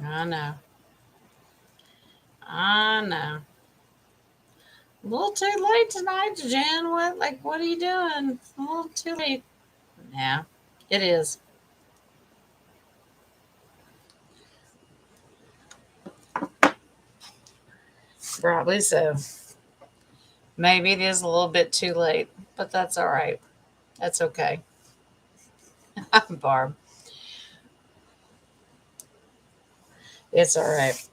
I know. I know. A little too late tonight, Jen. What are you doing? A little too late. Yeah, it is. Probably so. Maybe it is a little bit too late, but that's all right. That's okay. Barb, it's all right.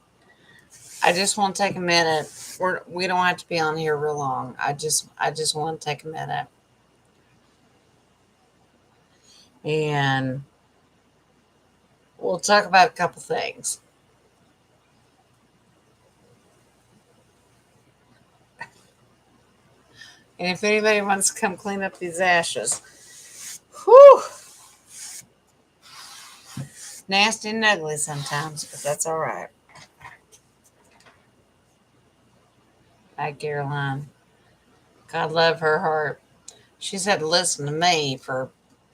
I just want to take a minute. We don't have to be on here real long. I just want to take a minute and we'll talk about a couple things. And if anybody wants to come clean up these ashes, whew, nasty and ugly sometimes, but that's all right. Hi, Caroline. God love her heart. She's had to listen to me for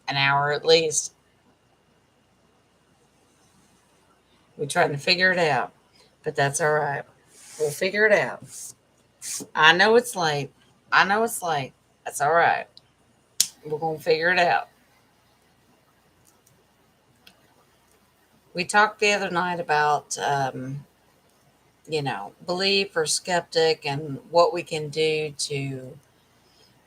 an hour at least. We're trying to figure it out, but that's all right. We'll figure it out. I know it's late. I know it's late. That's all right. We're going to figure it out. We talked the other night about, belief or skeptic and what we can do to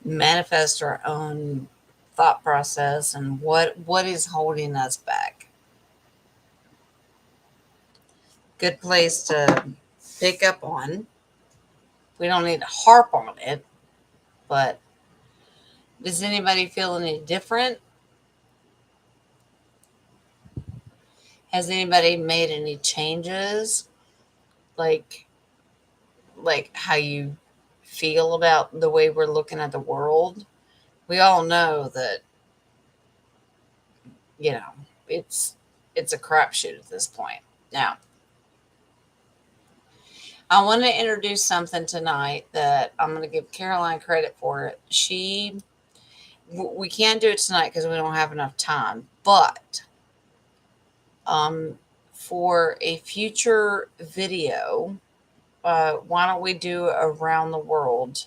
manifest our own thought process and what is holding us back. Good place to pick up on. We don't need to harp on it, but does anybody feel any different? Has anybody made any changes? Like how you feel about the way we're looking at the world? We all know that, you know, it's it's a crapshoot at this point. Now, I want to introduce something tonight that I'm going to give Caroline credit for. We can't do it tonight because we don't have enough time, but um, for a future video, why don't we do around the world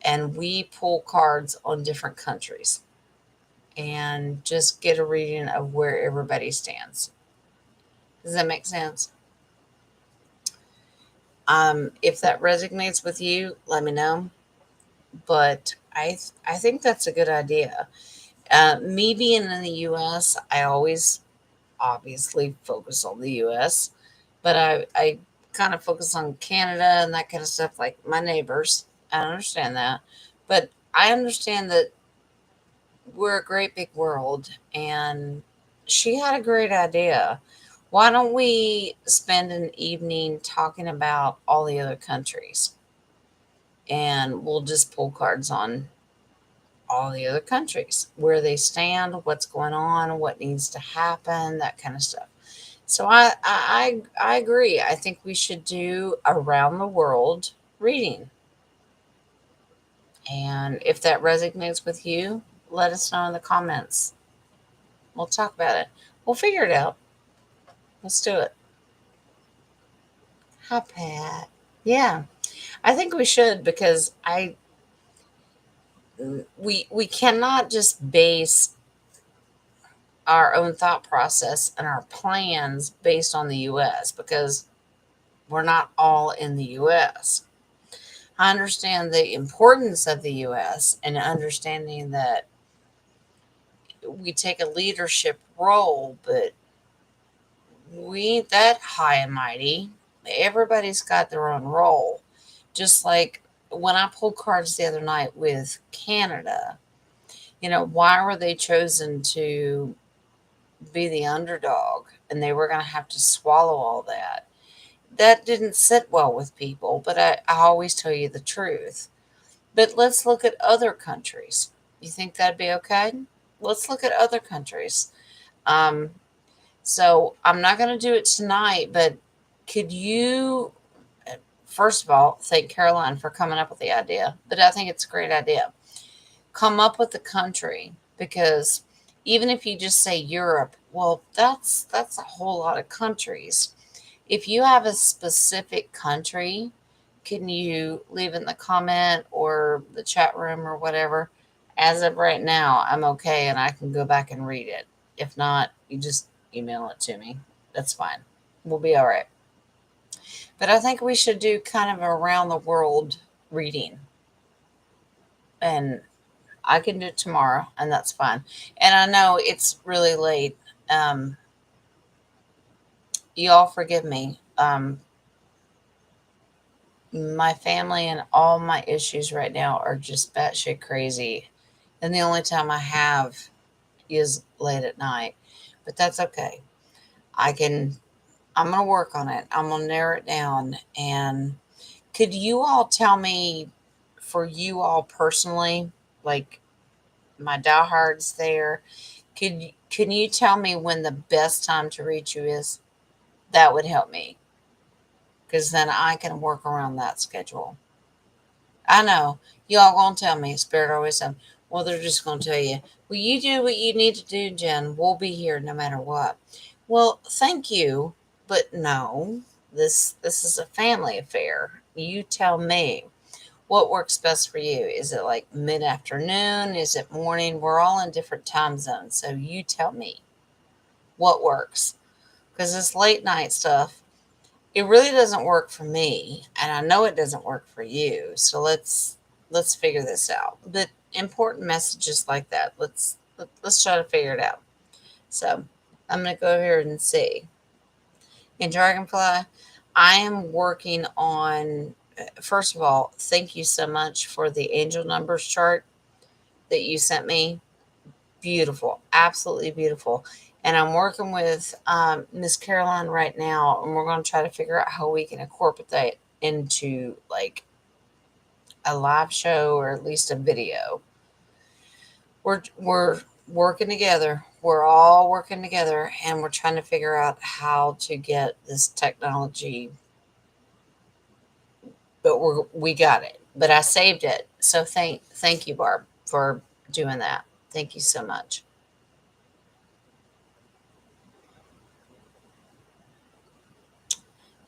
and we pull cards on different countries and just get a reading of where everybody stands. Does that make sense? If that resonates with you, let me know. But I think that's a good idea. Me being in the U.S., I always obviously focus on the U.S., but I kind of focus on Canada and that kind of stuff, like my neighbors. I understand that, but I understand that we're a great big world, and she had a great idea. Why don't we spend an evening talking about all the other countries? And we'll just pull cards on all the other countries, where they stand, what's going on, what needs to happen, that kind of stuff. So I agree. I think we should do around the world reading. And if that resonates with you, let us know in the comments. We'll talk about it. We'll figure it out. Let's do it. Hi, Pat. Yeah, I think we should because we cannot just base our own thought process and our plans based on the US because we're not all in the US. I understand the importance of the US and understanding that we take a leadership role, but we ain't that high and mighty. Everybody's got their own role. Just like when I pulled cards the other night with Canada, why were they chosen to be the underdog and they were going to have to swallow all that? That didn't sit well with people, but I always tell you the truth. But let's look at other countries. You think that'd be okay? Let's look at other countries. Um, so I'm not going to do it tonight, but could you, first of all, thank Caroline for coming up with the idea, but I think it's a great idea. Come up with the country because even if you just say Europe, well, that's a whole lot of countries. If you have a specific country, can you leave in the comment or the chat room or whatever? As of right now, I'm okay and I can go back and read it. If not, you just email it to me. That's fine. We'll be all right. But I think we should do kind of around the world reading. And I can do it tomorrow, and that's fine. And I know it's really late. Um, y'all forgive me. My family and all my issues right now are just batshit crazy. And the only time I have is late at night. But that's okay. I can, I'm going to work on it. I'm going to narrow it down. And could you all tell me, for you all personally, like my diehards there, can you tell me when the best time to reach you is? That would help me because then I can work around that schedule. I know y'all gonna tell me Spirit always said, well, they're just gonna tell you, well, you do what you need to do, Jen. We'll be here no matter what. Well, thank you, but no, this is a family affair. You tell me what works best for you. Is it like mid afternoon? Is it morning? We're all in different time zones, so you tell me what works. Because this late night stuff, it really doesn't work for me, and I know it doesn't work for you. So let's figure this out. But important messages like that, let's try to figure it out. So I'm gonna go here and see. In Dragonfly, I am working on. First of all, thank you so much for the angel numbers chart that you sent me. Beautiful, absolutely beautiful. And I'm working with Miss Caroline right now, and we're going to try to figure out how we can incorporate that into like a live show or at least a video. We're working together. We're all working together, and we're trying to figure out how to get this technology. But we got it. But I saved it, so thank you, Barb, for doing that. Thank you so much.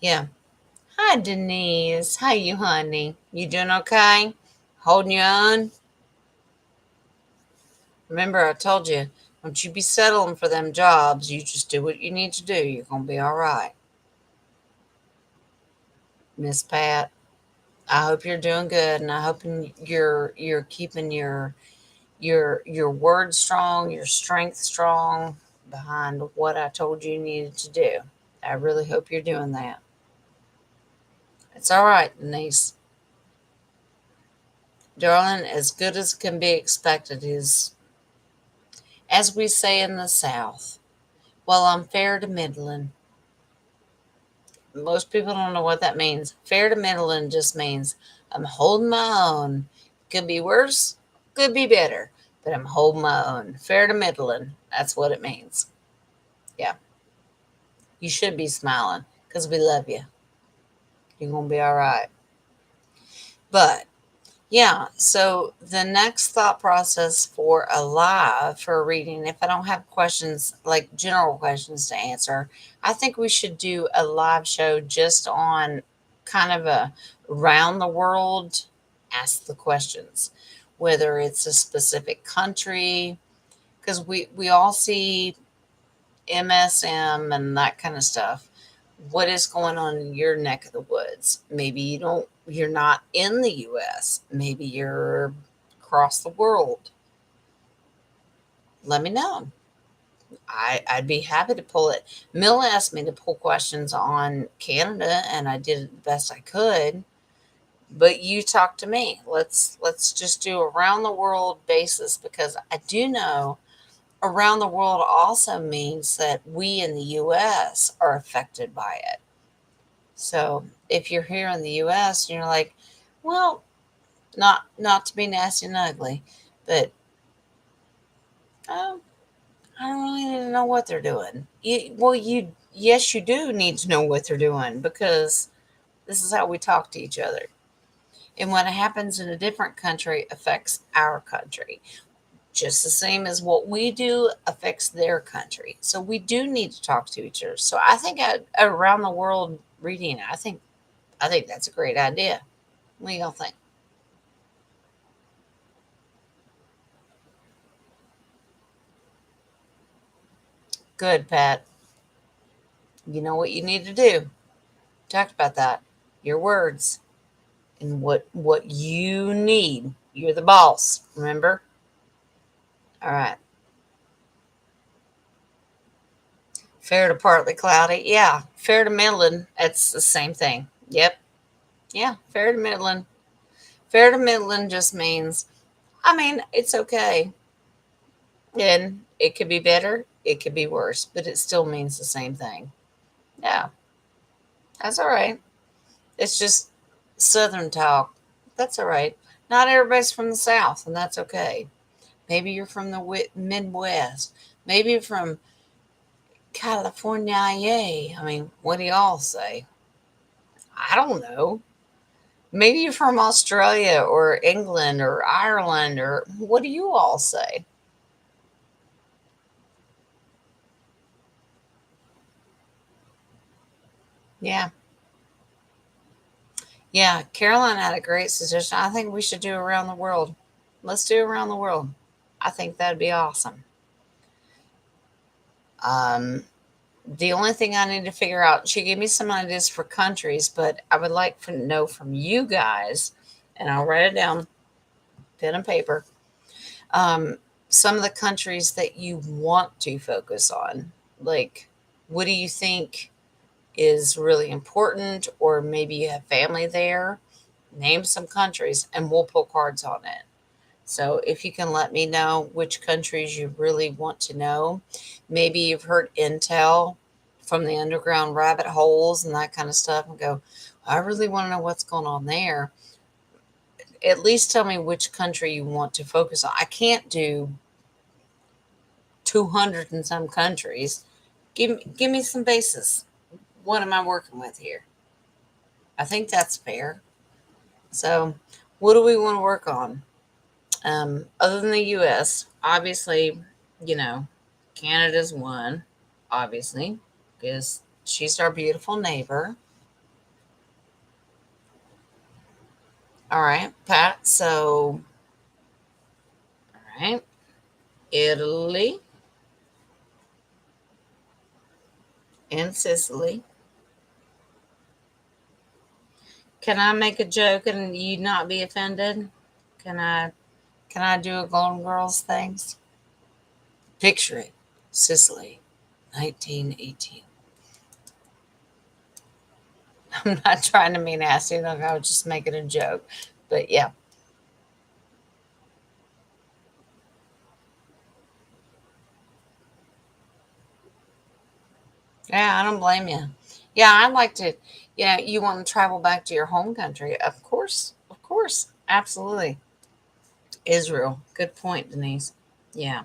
Yeah. Hi, Denise. How you, honey? You doing okay? Holding your own? Remember, I told you, don't you be settling for them jobs. You just do what you need to do. You're gonna be all right, Miss Pat. I hope you're doing good, and I hope you're keeping your word strong, your strength strong behind what I told you needed to do. I really hope you're doing that. It's all right, Denise. Darling, as good as can be expected is, as we say in the South, well, I'm fair to middling. Most people don't know what that means. Fair to middling just means I'm holding my own. Could be worse, could be better, but I'm holding my own. Fair to middling. That's what it means. Yeah. You should be smiling because we love you. You're going to be all right. But yeah, so the next thought process for a live for a reading, if I don't have questions like general questions to answer, I think we should do a live show just on kind of a round the world ask the questions, whether it's a specific country, because we all see MSM and that kind of stuff. What is going on in your neck of the woods? Maybe you're not in the US. Maybe you're across the world. Let me know. I'd be happy to pull it. Mill asked me to pull questions on Canada and I did it the best I could. But you talk to me. Let's just do a round the world basis because I do know around the world also means that we in the US are affected by it. So if you're here in the US and you're like, well, not to be nasty and ugly, but um, I don't really need to know what they're doing. You yes, you do need to know what they're doing because this is how we talk to each other. And what happens in a different country affects our country. just the same as what we do affects their country. So we do need to talk to each other. So I think around the world reading, I think that's a great idea. What do y'all think? Good, Pat. You know what you need to do. Talked about that. Your words and what you need. You're the boss. Remember? All right. Fair to partly cloudy. Yeah. Fair to Midland. That's the same thing. Yep. Yeah. Fair to Midland. Fair to Midland just means, I mean, it's okay. And it could be better. It could be worse, but it still means the same thing. Yeah. That's all right. It's just Southern talk. That's all right. Not everybody's from the South, and that's okay. Maybe you're from the Midwest. Maybe you're from California. Yay. I mean, what do y'all say? I don't know. Maybe you're from Australia or England or Ireland, or what do you all say? Yeah. Yeah. Caroline had a great suggestion. I think we should do around the world. Let's do around the world. I think that'd be awesome. Um, the only thing I need to figure out, she gave me some ideas for countries, but I would like to know from you guys, and I'll write it down, pen and paper, um, some of the countries that you want to focus on. Like, what do you think is really important, or maybe you have family there? Name some countries, and we'll pull cards on it. So if you can let me know which countries you really want to know, maybe you've heard intel from the underground rabbit holes and that kind of stuff, and go, I really want to know what's going on there. At least tell me which country you want to focus on. I can't do 200 and some countries. Give me some basis. What am I working with here? I think that's fair. So, what do we want to work on? Other than the US, obviously, you know, Canada's one, obviously, because she's our beautiful neighbor. All right, Pat. So, all right, Italy and Sicily. Can I make a joke and you not be offended? Can I can I do a Golden Girls things? Picture it. Sicily, 1918. I'm not trying to be nasty, like I was just making a joke. But yeah. Yeah, I don't blame you. Yeah, I'd like to, you want to travel back to your home country. Of course. Of course. Absolutely. Israel. Good point, Denise. Yeah.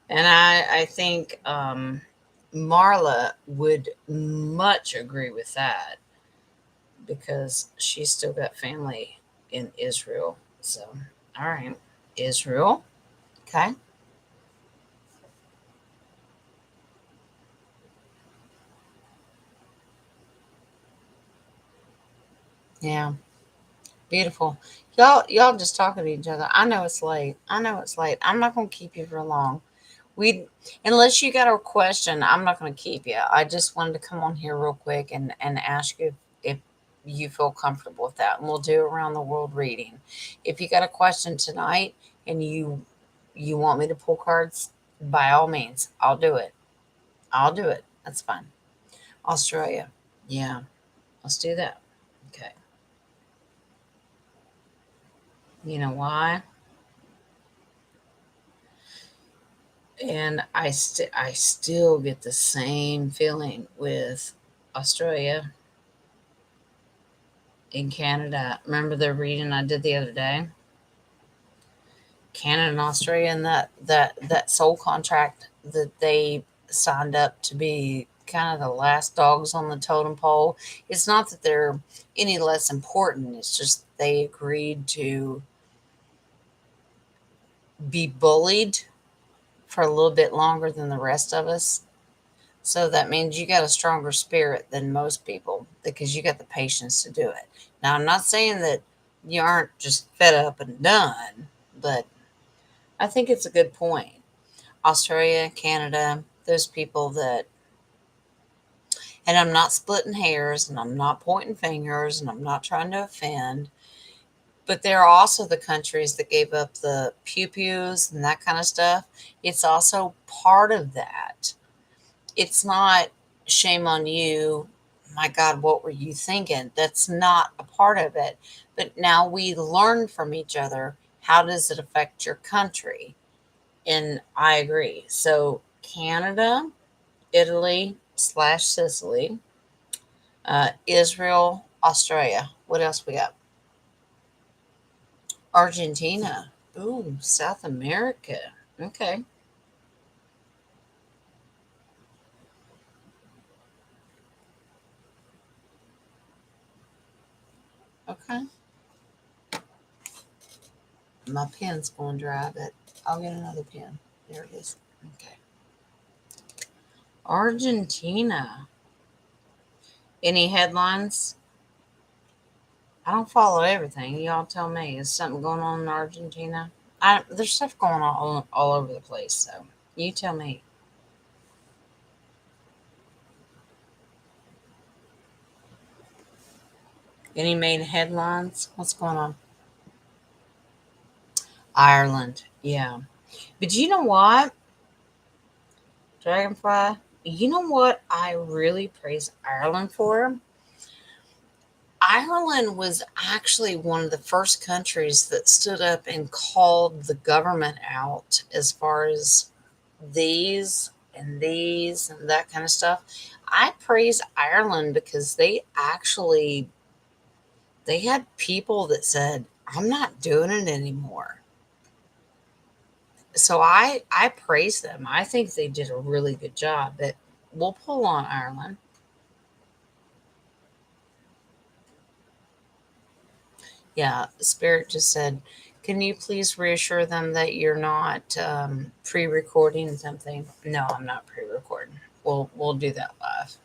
And I think Marla would much agree with that because she's still got family in Israel. So, all right. Israel. Okay. Yeah. Beautiful. Y'all just talking to each other. I know it's late. I know it's late. I'm not going to keep you for long. We Unless you got a question, I'm not going to keep you. I just wanted to come on here real quick and ask you if you feel comfortable with that, and we'll do around the world reading. If you got a question tonight and you want me to pull cards, by all means, I'll do it. I'll do it. That's fine. Australia. Yeah, let's do that. Okay. You know why? And I still get the same feeling with Australia in Canada. Remember the reading I did the other day? Canada and Australia, and that soul contract that they signed up to be kind of the last dogs on the totem pole. It's not that they're any less important. It's just they agreed to be bullied for a little bit longer than the rest of us. So that means you got a stronger spirit than most people because you got the patience to do it. Now, I'm not saying that you aren't just fed up and done, but I think it's a good point. Australia, Canada, those people that, and I'm not splitting hairs and I'm not pointing fingers and I'm not trying to offend, but there are also the countries that gave up the pew pews and that kind of stuff. It's also part of that. It's not shame on you. My God, what were you thinking? That's not a part of it. But now we learn from each other. How does it affect your country? And I agree. So, Canada, Italy slash Sicily, Israel, Australia. What else we got? Argentina. Ooh, South America. Okay. Okay. My pen's going dry, but I'll get another pen. There it is. Okay. Argentina. Any headlines? I don't follow everything. Y'all tell me. Is something going on in Argentina? There's stuff going on all over the place. So you tell me. Any main headlines? What's going on? Ireland. Yeah. But you know what? Dragonfly. You know what I really praise Ireland for? Ireland was actually one of the first countries that stood up and called the government out as far as these and that kind of stuff. I praise Ireland because they had people that said, "I'm not doing it anymore." So I praise them. I think they did a really good job. But we'll pull on Ireland. Yeah, Spirit just said, "Can you please reassure them that you're not pre-recording something?" No, I'm not pre-recording. We'll do that live.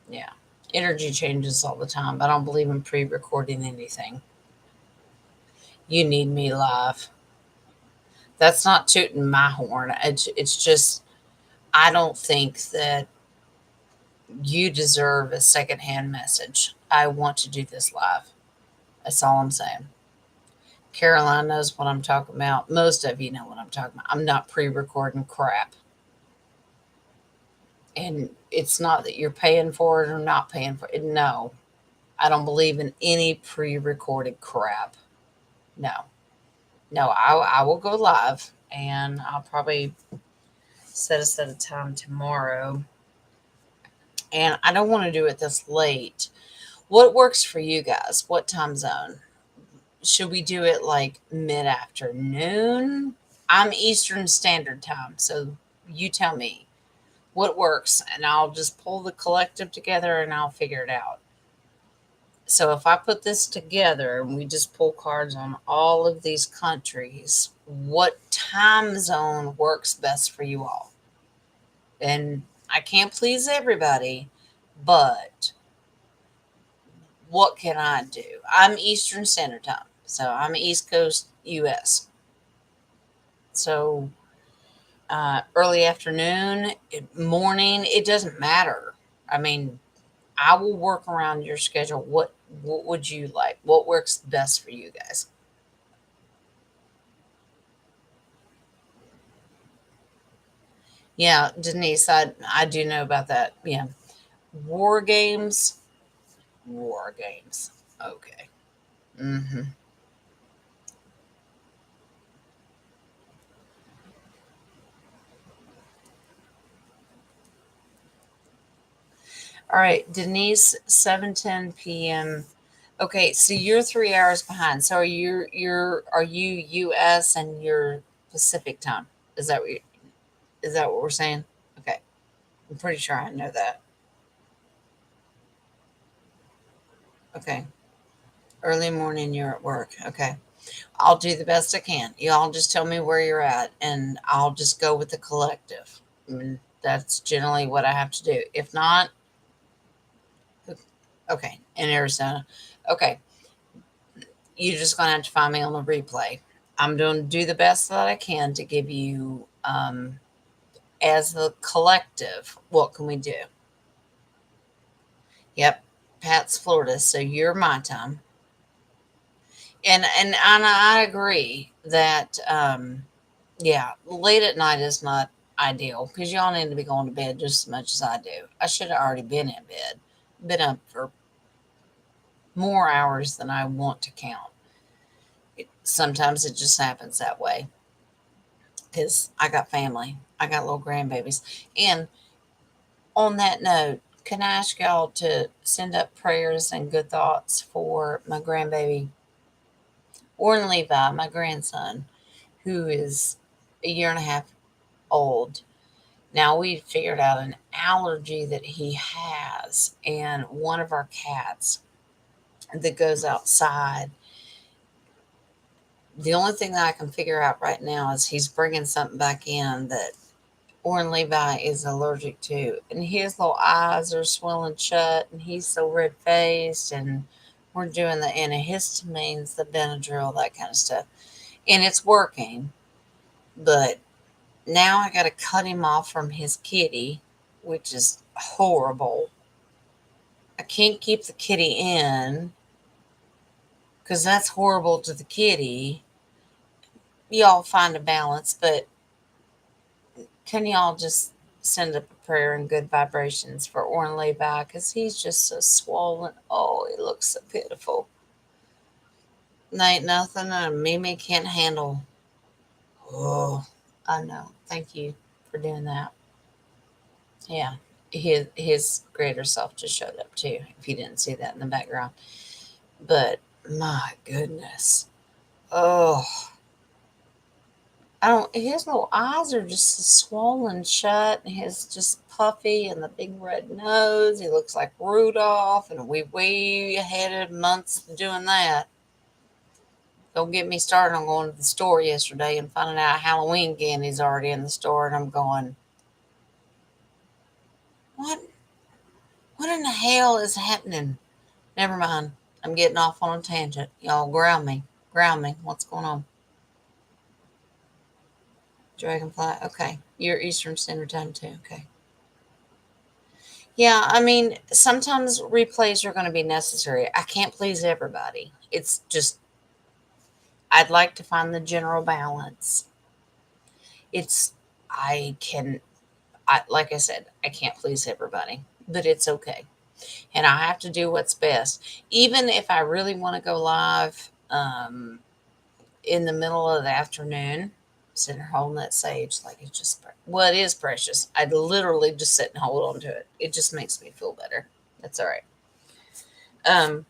Yeah, energy changes all the time. I don't believe in pre-recording anything. You need me live. That's not tooting my horn. It's just I don't think that you deserve a secondhand message. I want to do this live. That's all I'm saying. Caroline knows what I'm talking about. Most of you know what I'm talking about. I'm not pre recording crap. And it's not that you're paying for it or not paying for it. No, I don't believe in any pre recorded crap. No, no, I will go live and I'll probably set a time tomorrow. And I don't want to do it this late. What works for you guys? What time zone? Should we do it like mid afternoon? I'm Eastern Standard Time, so you tell me what works, and I'll just pull the collective together and I'll figure it out. So if I put this together and we just pull cards on all of these countries, what time zone works best for you all? And I can't please everybody, but what can I do? I'm Eastern Standard Time, so I'm East Coast US. So early afternoon, morning, it doesn't matter. I mean, I will work around your schedule. What would you like? What works best for you guys? Yeah, Denise, I do know about that. Yeah, war games, war games. Okay. Mm-hmm. All right, Denise, 7:10 p.m. Okay, so you're 3 hours behind. So are you U.S. and you're Pacific time? Is that is that what we're saying? Okay, I'm pretty sure I know that. Okay, early morning, you're at work. Okay. I'll do the best I can. Y'all just tell me where you're at, and I'll just go with the collective. I mean, that's generally what I have to do. If not, okay, in Arizona, okay, you're just gonna have to find me on the replay. I'm going to do the best that I can to give you, as the collective, what can we do? Yep, Pat's Florida, so you're my time. And I agree that yeah, late at night is not ideal because y'all need to be going to bed just as much as I do. I should have already been in bed, been up for more hours than I want to count. Sometimes it just happens that way because I got family, I got little grandbabies. And on that note, can I ask y'all to send up prayers and good thoughts for my grandbaby, Warren Levi, my grandson, who is a year and a half old. Now we figured out an allergy that he has, and one of our cats that goes outside. The only thing that I can figure out right now is he's bringing something back in that Warren Levi is allergic to, and his little eyes are swelling shut, and he's so red faced, and we're doing the antihistamines, the Benadryl, that kind of stuff, and it's working, but now I got to cut him off from his kitty, which is horrible. I can't keep the kitty in because that's horrible to the kitty. Y'all find a balance, but can y'all just send up a prayer and good vibrations for Orrin Levi because he's just so swollen. Oh, he looks so pitiful. There ain't nothing a Mimi can't handle. Oh, I know. Thank you for doing that. Yeah, his greater self just showed up too. If you didn't see that in the background, but my goodness, oh, I don't. His little eyes are just swollen shut, and his just puffy, and the big red nose. He looks like Rudolph, and we way ahead of months doing that. Don't get me started on going to the store yesterday and finding out Halloween candy's already in the store, and I'm going, what? What in the hell is happening? Never mind. I'm getting off on a tangent. Y'all ground me. Ground me. What's going on? Dragonfly. Okay. You're Eastern Standard Time too. Okay. Yeah, I mean, sometimes replays are going to be necessary. I can't please everybody. It's just, I'd like to find the general balance. It's, I can, like I said, I can't please everybody, but it's okay. And I have to do what's best. Even if I really want to go live, in the middle of the afternoon, sitting there holding that sage like it's just, well, it is precious. I'd literally just sit and hold on to it. It just makes me feel better. That's all right. Um,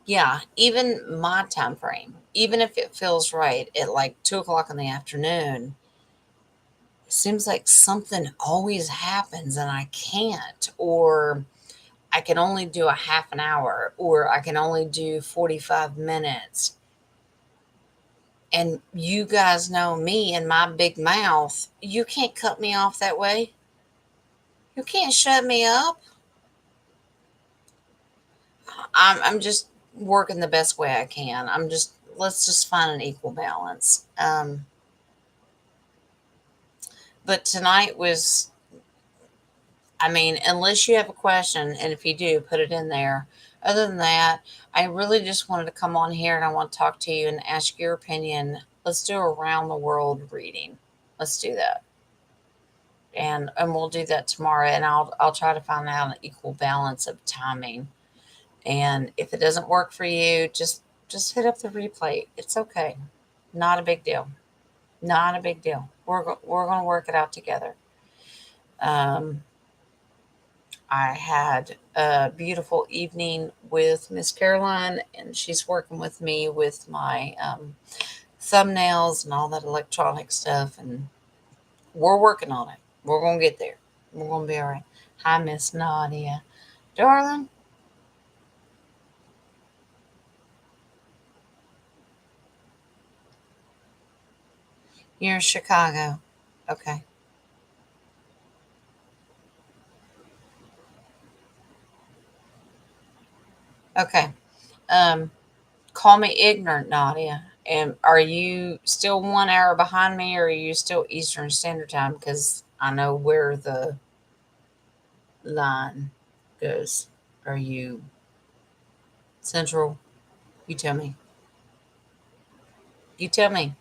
yeah, even my time frame, even if it feels right at like 2 o'clock in the afternoon, it seems like something always happens and I can't, or I can only do a half an hour, or I can only do 45 minutes. And you guys know me and my big mouth. You can't cut me off that way. You can't shut me up. I'm just working the best way I can. Let's just find an equal balance. But tonight was, I mean, unless you have a question, and if you do, put it in there. Other than that, I really just wanted to come on here and I want to talk to you and ask your opinion. Let's do a round the world reading. Let's do that. And we'll do that tomorrow, and I'll try to find out an equal balance of timing. And if it doesn't work for you, just hit up the replay. It's okay. Not a big deal. Not a big deal. We're going to work it out together. Um, I had a beautiful evening with Miss Caroline, and she's working with me with my thumbnails and all that electronic stuff, and we're working on it. We're going to get there. We're going to be all right. Hi, Miss Nadia. Darling, You're in Chicago. Okay. Okay. Um, Call me ignorant, Nadia. And are you still 1 hour behind me, or are you still Eastern Standard Time? Because I know where the line goes. Are you Central? You tell me. You tell me.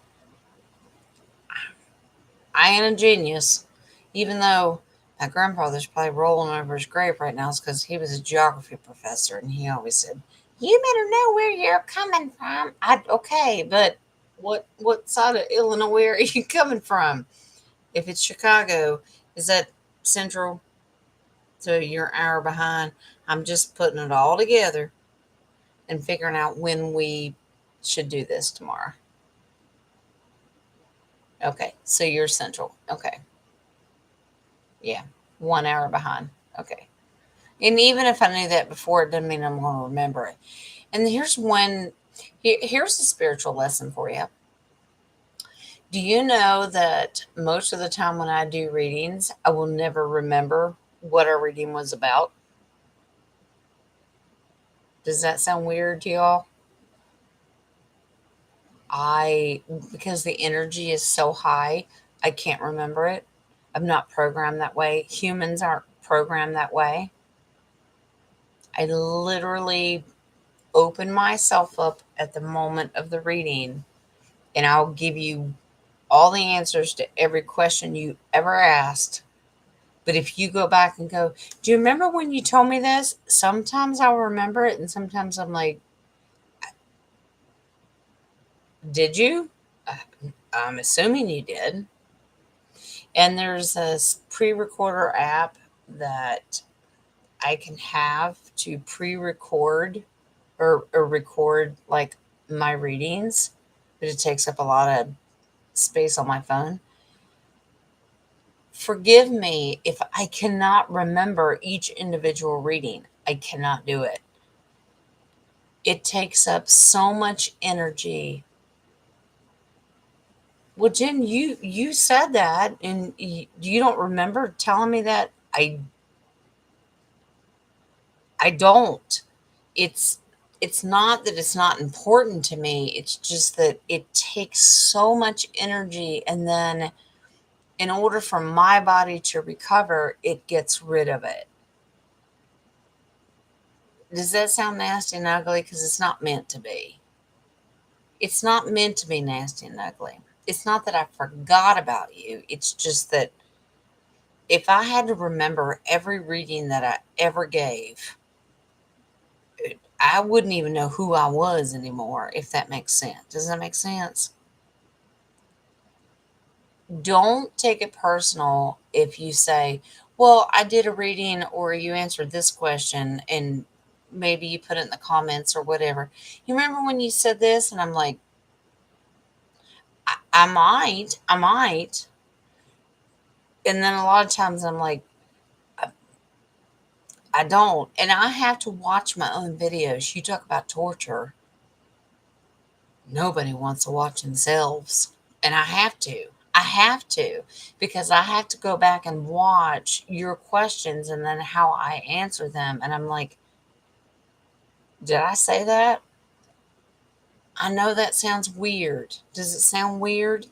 I ain't a genius, even though my grandfather's probably rolling over his grave right now, is because he was a geography professor, and he always said, "You better know where you're coming from." I okay, but what side of Illinois are you coming from? If it's Chicago, is that Central? So you're an hour behind. I'm just putting it all together and figuring out when we should do this tomorrow. Okay, so you're Central. Okay, yeah, 1 hour behind. Okay. And even if I knew that before, it doesn't mean I'm going to remember it. And here's the spiritual lesson for you. Do you know that most of the time when I do readings, I will never remember what our reading was about? Does that sound weird to y'all? I, because the energy is so high, I can't remember it. I'm not programmed that way. Humans aren't programmed that way. I literally open myself up at the moment of the reading, and I'll give you all the answers to every question you ever asked. But if you go back and go, "Do you remember when you told me this?" Sometimes I'll remember it, and sometimes I'm like, "Did you?" I'm assuming you did. And there's this pre recorder app that I can have to pre record or record like my readings, but it takes up a lot of space on my phone. Forgive me if I cannot remember each individual reading. I cannot do it. It takes up so much energy. Well, Jen, you said that, and you don't remember telling me that. I don't. It's it's not that it's not important to me. It's just that it takes so much energy, and then in order for my body to recover, it gets rid of it. Does that sound nasty and ugly? Because it's not meant to be. It's not meant to be nasty and ugly. It's not that I forgot about you. It's just that if I had to remember every reading that I ever gave, I wouldn't even know who I was anymore, if that makes sense. Does that make sense? Don't take it personal if you say, "Well, I did a reading," or "You answered this question," and maybe you put it in the comments or whatever. "You remember when you said this?" And I'm like, I might. And then a lot of times I'm like, I, I don't. And I have to watch my own videos. You talk about torture. Nobody wants to watch themselves. And I have to. I have to, because I have to go back and watch your questions and then how I answer them. And I'm like, did I say that? I know that sounds weird. Does it sound weird?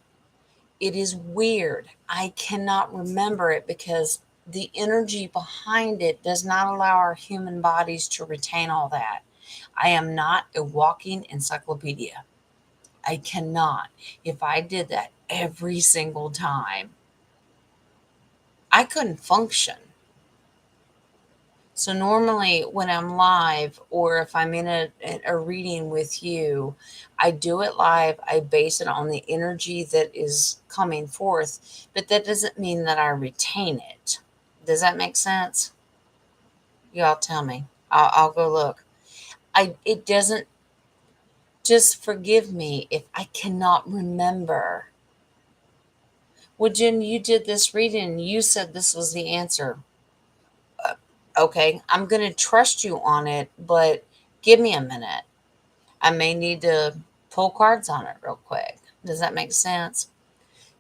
It is weird. I cannot remember it because the energy behind it does not allow our human bodies to retain all that. I am not a walking encyclopedia. I cannot. If I did that every single time, I couldn't function. So normally when I'm live or if I'm in a reading with you, I do it live. I base it on the energy that is coming forth, but that doesn't mean that I retain it. Does that make sense? Y'all tell me. I'll go look. It doesn't. Just forgive me if I cannot remember. Well, Jen, you did this reading and you said this was the answer. Okay, I'm going to trust you on it, but give me a minute. I may need to pull cards on it real quick. Does that make sense?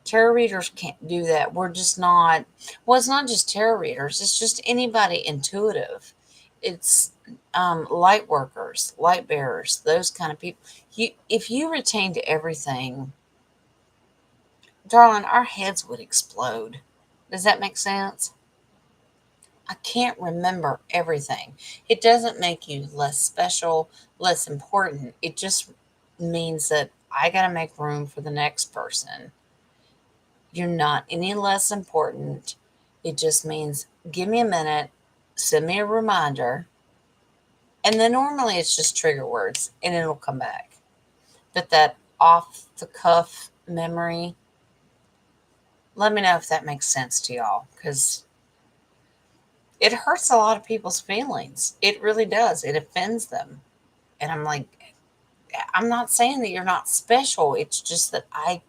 Tarot readers can't do that. We're just not, well, it's not just tarot readers, it's just anybody intuitive. It's light workers, light bearers, those kind of people. If you retained everything, darling, our heads would explode. Does that make sense? I can't remember everything. It doesn't make you less special, less important. It just means that I got to make room for the next person. You're not any less important. It just means give me a minute, send me a reminder, and then normally it's just trigger words and it'll come back. But that off the cuff memory, let me know if that makes sense to y'all because it hurts a lot of people's feelings. It really does. It offends them. And I'm like, I'm not saying that you're not special. It's just that I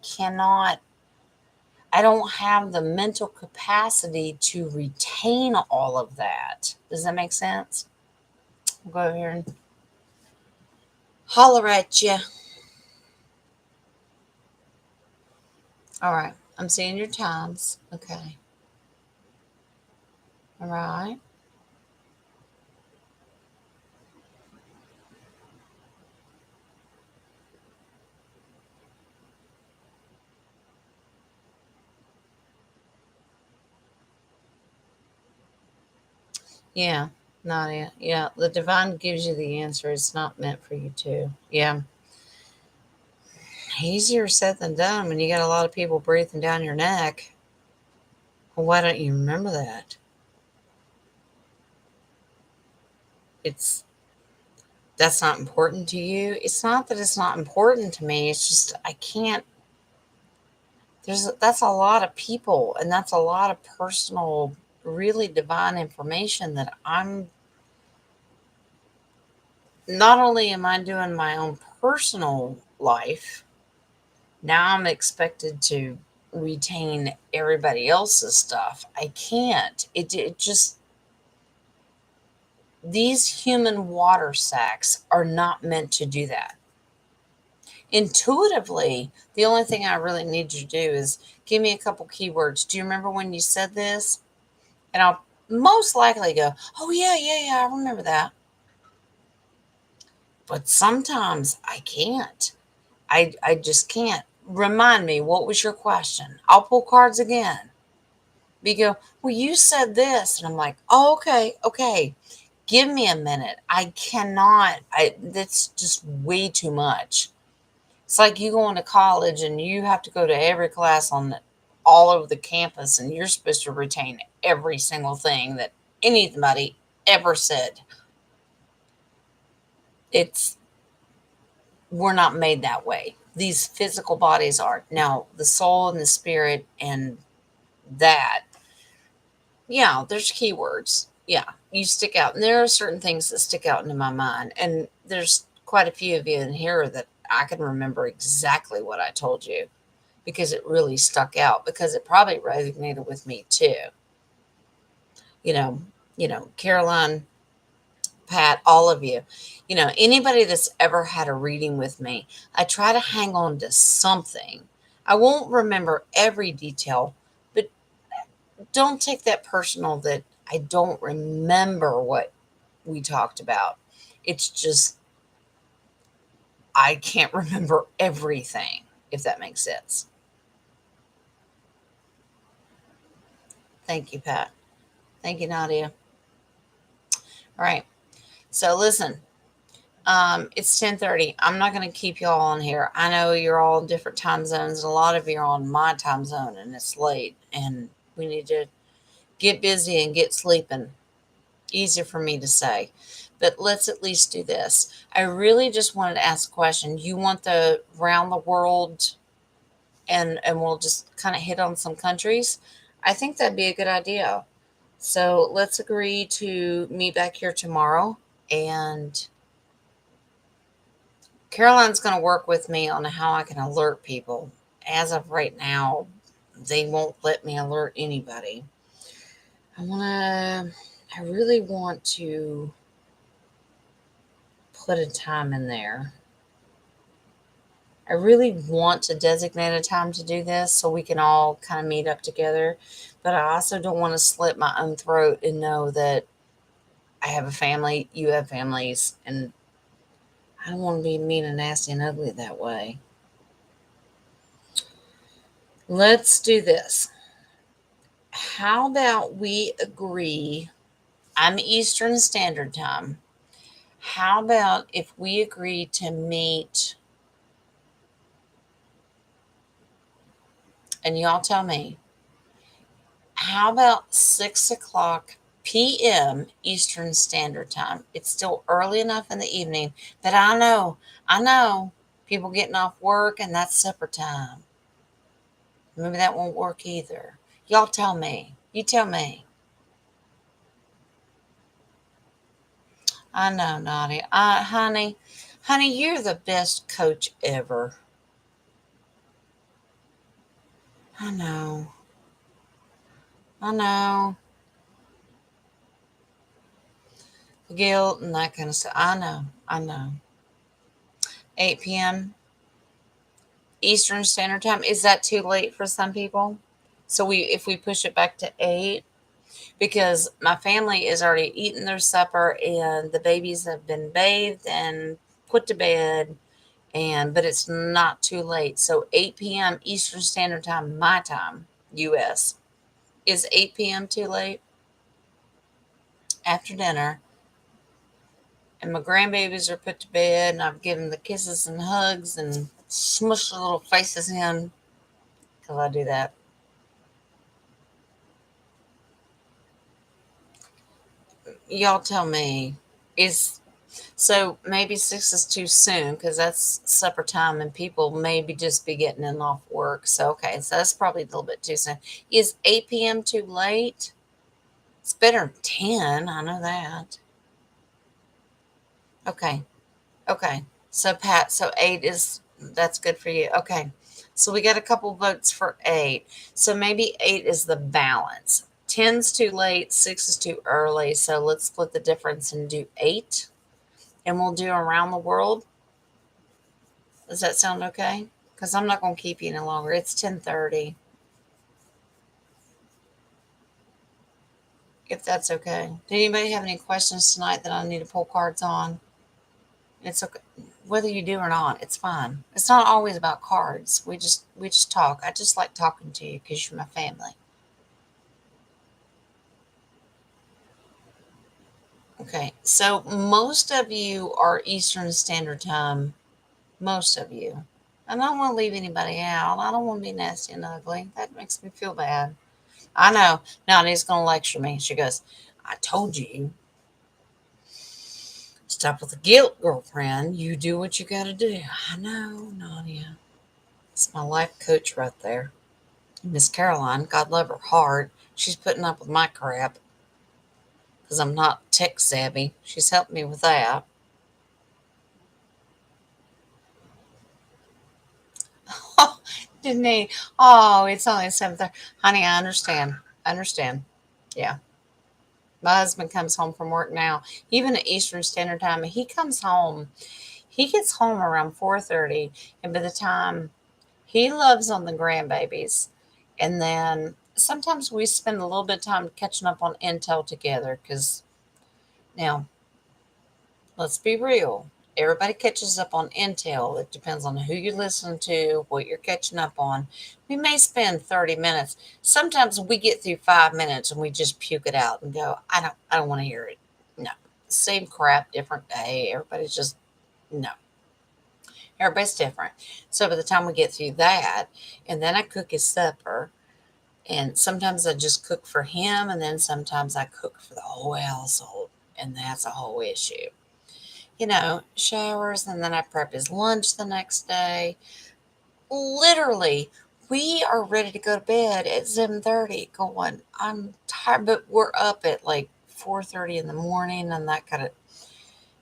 don't have the mental capacity to retain all of that. Does that make sense? I'll go over here and holler at you. All right. I'm seeing your times. Okay. All right. Yeah. Nadia. Yeah. The divine gives you the answer. It's not meant for you to. Yeah. Easier said than done when you got a lot of people breathing down your neck. Well, why don't you remember that? It's that's not important to you. It's not that it's not important to me. It's just I can't. That's a lot of people, and that's a lot of personal, really divine information that I'm. Not only am I doing my own personal life, now I'm expected to retain everybody else's stuff. I can't. It just these human water sacks are not meant to do that. Intuitively, the only thing I really need you to do is give me a couple keywords. Do you remember when you said this? And I'll most likely go, oh, yeah, yeah, yeah, I remember that. But sometimes I can't. I just can't. Remind me, what was your question? I'll pull cards again. We go, well, you said this. And I'm like, oh, okay, okay. Give me a minute. I cannot. That's just way too much. It's like you going to college and you have to go to every class on all over the campus, and you're supposed to retain every single thing that anybody ever said. It's we're not made that way. These physical bodies are. Now, the soul and the spirit and that, yeah, there's keywords. Yeah, you stick out. And there are certain things that stick out into my mind. And there's quite a few of you in here that I can remember exactly what I told you because it really stuck out because it probably resonated with me too. You know, Caroline, Pat, all of you. Anybody that's ever had a reading with me, I try to hang on to something. I won't remember every detail, but don't take that personal that I don't remember what we talked about. It's just I can't remember everything, if that makes sense. Thank you, Pat. Thank you, Nadia. All right. So listen, it's 10:30. I'm not going to keep y'all on here. I know you're all in different time zones. And a lot of you are on my time zone, and it's late, and we need to get busy and get sleeping. Easier for me to say, but let's at least do this. I really just wanted to ask a question. You want the round the world, and we'll just kind of hit on some countries? I think that'd be a good idea. So let's agree to meet back here tomorrow, and Caroline's going to work with me on how I can alert people. As of right now, they won't let me alert anybody. I really want to put a time in there. I really want to designate a time to do this so we can all kind of meet up together. But I also don't want to slit my own throat and know that I have a family, you have families, and I don't want to be mean and nasty and ugly that way. Let's do this. How about we agree? I'm Eastern Standard Time. How about if we agree to meet, and y'all tell me, how about 6 o'clock p.m. Eastern Standard Time? It's still early enough in the evening that I know people getting off work and that's supper time. Maybe that won't work either. Y'all tell me. You tell me. I know, Nadia. Honey, you're the best coach ever. I know. I know. The guilt and that kind of stuff. I know. I know. 8 p.m. Eastern Standard Time. Is that too late for some people? So if we push it back to 8, because my family is already eating their supper and the babies have been bathed and put to bed, and but it's not too late. So 8 p.m. Eastern Standard Time, my time, US. Is 8 p.m. too late after dinner? And my grandbabies are put to bed, and I've given the kisses and hugs and smushed their little faces in because I do that. Y'all tell me, is so maybe 6 is too soon because that's supper time and people maybe just be getting in off work. So, okay, so that's probably a little bit too soon. Is 8 p.m. too late? It's better than 10. I know that. Okay. Okay. So, Pat, so 8 is, that's good for you. Okay. So we got a couple votes for 8. So maybe 8 is the balance. 10's too late, 6 is too early. So let's split the difference and do 8. And we'll do around the world. Does that sound okay? Because I'm not going to keep you any longer. It's 10:30. If that's okay. Did anybody have any questions tonight that I need to pull cards on? It's okay. Whether you do or not, it's fine. It's not always about cards. We just talk. I just like talking to you because you're my family. Okay. So most of you are Eastern Standard Time. Most of you. And I don't want to leave anybody out. I don't want to be nasty and ugly. That makes me feel bad. I know. Nadia's going to lecture me. She goes, I told you. Stop with the guilt, girlfriend. You do what you got to do. I know, Nadia. It's my life coach right there. Miss Caroline, God love her heart. She's putting up with my crap because I'm not tech savvy. She's helped me with that. Didn't he? Oh, it's only 7:30. Honey, I understand. I understand. Yeah. My husband comes home from work now, even at Eastern Standard Time. He comes home. He gets home around 4:30, and by the time he loves on the grandbabies, and then sometimes we spend a little bit of time catching up on intel together. Because now, let's be real. Everybody catches up on intel. It depends on who you listen to, what you're catching up on. We may spend 30 minutes. Sometimes we get through 5 minutes and we just puke it out and go, I don't want to hear it. No. Same crap, different day. Everybody's just no. Everybody's different. So by the time we get through that, and then I cook his supper, and sometimes I just cook for him, and then sometimes I cook for the whole household, and that's a whole issue. Showers, and then I prep his lunch the next day. Literally, we are ready to go to bed at 7:30 going, I'm tired, but we're up at like 4:30 in the morning and that kind of,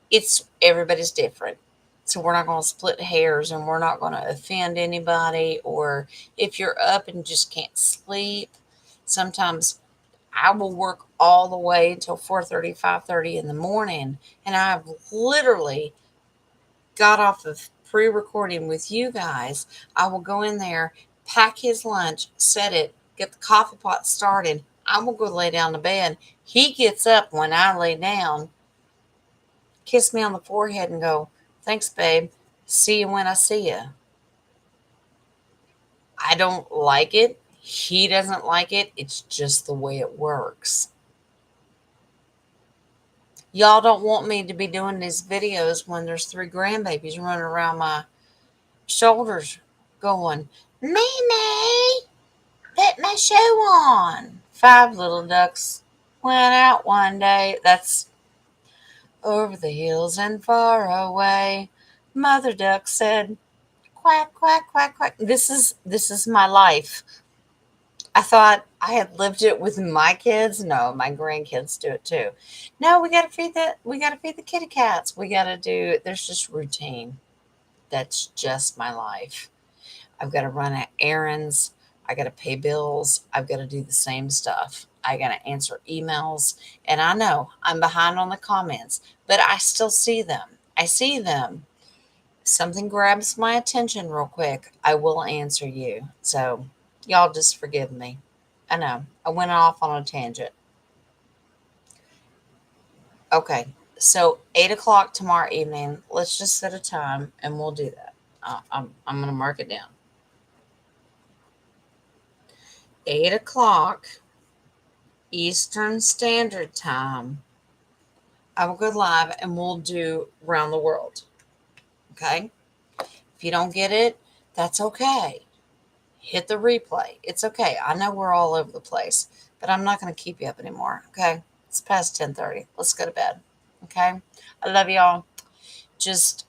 it's everybody's different. So we're not going to split hairs and we're not going to offend anybody. Or if you're up and just can't sleep, sometimes I will work all the way until 4:30, 5:30 in the morning. And I've literally got off of pre-recording with you guys. I will go in there, pack his lunch, set it, get the coffee pot started. I will go lay down to bed. He gets up when I lay down, kiss me on the forehead and go, "Thanks, babe. See you when I see you." I don't like it. He doesn't like it. It's just the way it works. Y'all don't want me to be doing these videos when there's 3 grandbabies running around my shoulders going, "Mimi, put my shoe on." 5 little ducks went out one day. That's over the hills and far away. Mother duck said, "Quack, quack, quack, quack." This is my life. I thought I had lived it with my kids. No, my grandkids do it too. No, we gotta feed the kitty cats. We gotta do there's just routine. That's just my life. I've got to run errands. I got to pay bills. I've got to do the same stuff. I got to answer emails. And I know I'm behind on the comments, but I still see them. I see them. Something grabs my attention real quick, I will answer you. So, y'all just forgive me. I know I went off on a tangent. Okay, so 8 o'clock tomorrow evening. Let's just set a time and we'll do that. I'm going to mark it down. 8 o'clock Eastern Standard Time. I will go live and we'll do Round the World. Okay? If you don't get it, that's okay. Hit the replay. It's okay. I know we're all over the place, but I'm not going to keep you up anymore. Okay? It's past 10:30. Let's go to bed. Okay? I love y'all. Just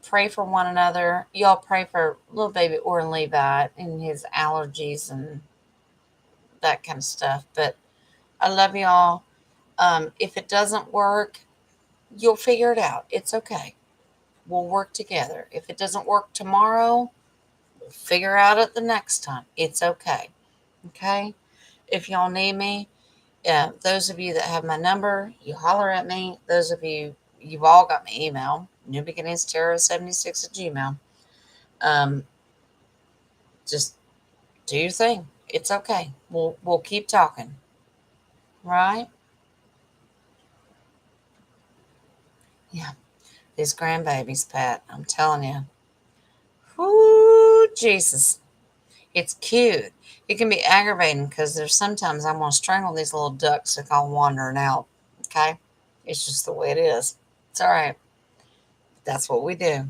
pray for one another. Y'all pray for little baby Orrin Levi and his allergies and that kind of stuff. But I love y'all. If it doesn't work, you'll figure it out. It's okay. We'll work together. If it doesn't work tomorrow, we'll figure out it the next time. It's okay. Okay? If y'all need me, those of you that have my number, you holler at me. Those of you, you've all got my email, newbeginningstarot76 at gmail. Just do your thing. It's okay. We'll keep talking. Right? Yeah. These grandbabies, Pat, I'm telling you. Whoo, Jesus. It's cute. It can be aggravating because there's sometimes I want to strangle these little ducks that go wandering out. Okay? It's just the way it is. It's all right. That's what we do.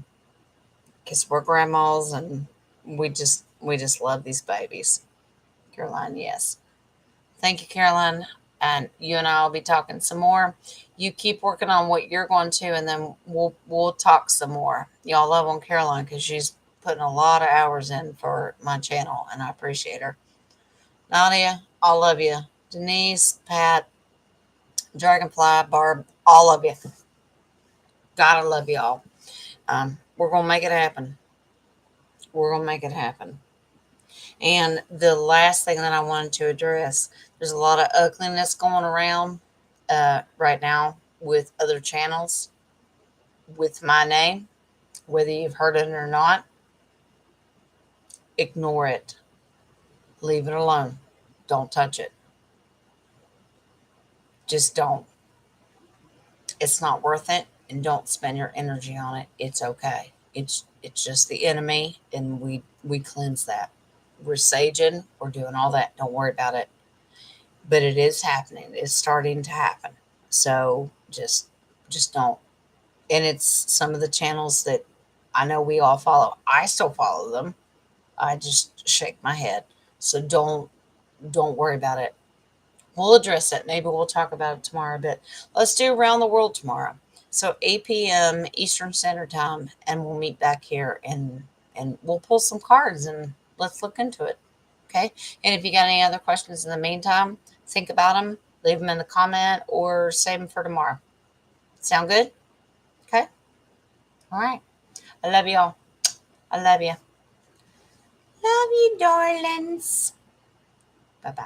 Because we're grandmas and we just love these babies. Caroline, yes. Thank you, Caroline. And you and I will be talking some more. You keep working on what you're going to, and then we'll talk some more. Y'all love on Caroline because she's putting a lot of hours in for my channel, and I appreciate her. Nadia, I love you. Denise, Pat, Dragonfly, Barb, all of you. Gotta love y'all. We're gonna make it happen. We're gonna make it happen. And the last thing that I wanted to address, there's a lot of ugliness going around right now with other channels with my name, whether you've heard it or not. Ignore it. Leave it alone. Don't touch it. Just don't. It's not worth it, and don't spend your energy on it. It's okay. It's just the enemy, and we cleanse that. We're saging. We're doing all that. Don't worry about it. But it is happening. It's starting to happen. So just don't. And it's some of the channels that I know we all follow. I still follow them. I just shake my head. So don't worry about it. We'll address it. Maybe we'll talk about it tomorrow. But let's do Around the World tomorrow. So 8 p.m. Eastern Standard Time, and we'll meet back here and we'll pull some cards and let's look into it. Okay. And if you got any other questions in the meantime, think about them, leave them in the comment, or save them for tomorrow. Sound good? Okay. All right. I love y'all. I love you. Love you, darlings. Bye bye.